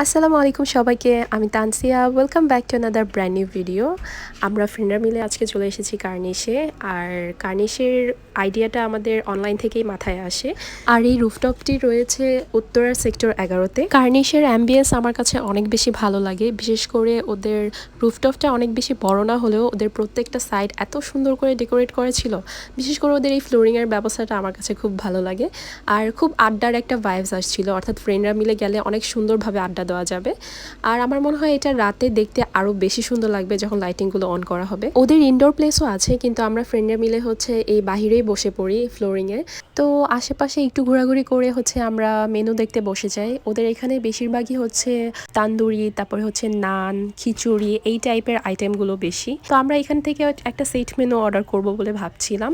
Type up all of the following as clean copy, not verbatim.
আসসালামু আলাইকুম সবাইকে, আমি Tansia. Welcome back to another brand new video. আমরা ফ্রেন্ডরা মিলে আজকে চলে এসেছি কার্নিশে। আর কার্নিশের আইডিয়াটা আমাদের অনলাইন থেকেই মাথায় আসে। আর এই রুফটপটি রয়েছে উত্তরা সেক্টর 11-তে। কার্নিশের অ্যাম্বিয়েন্স আমার কাছে অনেক বেশি ভালো লাগে, বিশেষ করে ওদের রুফটপটা অনেক বেশি বড় না হলেও ওদের প্রত্যেকটা সাইড এত সুন্দর করে ডেকোরেট করেছিল। বিশেষ করে ওদের এই ফ্লোরিংয়ের ব্যবস্থাটা আমার কাছে খুব ভালো লাগে। আর খুব আড্ডার একটা ভাইবস আসছিল, অর্থাৎ ফ্রেন্ডরা মিলে গেলে অনেক সুন্দরভাবে আড্ডা দেওয়া যাবে। আর আমার মনে হয় এটা রাতে দেখতে আরও বেশি সুন্দর লাগবে যখন লাইটিংগুলো অন করা হবে। ওদের ইনডোর প্লেসও আছে, কিন্তু আমরা ফ্রেন্ডরা মিলে হচ্ছে এই বাহিরেই বসে পড়ি ফ্লোরিংয়ে। তো আশেপাশে একটু ঘোরাঘুরি করে হচ্ছে আমরা মেনু দেখতে বসে যাই। ওদের এখানে বেশিরভাগই হচ্ছে তান্দুরি, তারপরে হচ্ছে নান, খিচুড়ি, এই টাইপের আইটেমগুলো বেশি। তো আমরা এখান থেকে একটা সেট মেনু অর্ডার করব বলে ভাবছিলাম।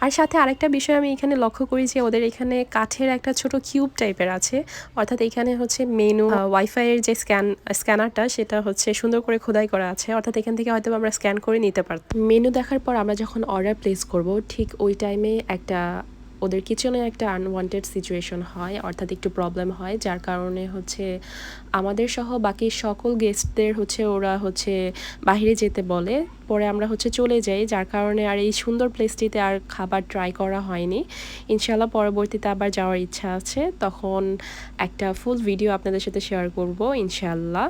আর সাথে আরেকটা বিষয় আমি এখানে লক্ষ্য করি যে ওদের এখানে কাঠের একটা ছোট কিউব টাইপের আছে, অর্থাৎ এখানে হচ্ছে মেনু ওয়াইফাইয়ের যে স্ক্যানারটা সেটা হচ্ছে সুন্দর করে খোদাই করা আছে, অর্থাৎ এখান থেকে হয়তো আমরা স্ক্যান করে নিতে পারতাম। মেনু দেখার পর আমরা যখন অর্ডার প্লেস করব, ঠিক ওই টাইমে ওদের কিচেনে একটা আনওয়ান্টেড সিচুয়েশন হয়, অর্থাৎ একটু প্রবলেম হয়, যার কারণে হচ্ছে আমাদের সহ বাকি সকল গেস্টদের হচ্ছে ওরা হচ্ছে বাইরে যেতে বলে। পরে আমরা হচ্ছে চলে যাই, যার কারণে আর এই সুন্দর প্লেসটিতে আর খাবার ট্রাই করা হয়নি। ইনশাল্লাহ পরবর্তীতে আবার যাওয়ার ইচ্ছা আছে, তখন একটা ফুল ভিডিও আপনাদের সাথে শেয়ার করব ইনশাল্লাহ।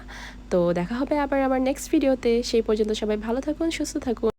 তো দেখা হবে আবার আমার নেক্সট ভিডিওতে। সেই পর্যন্ত সবাই ভালো থাকুন, সুস্থ থাকুন।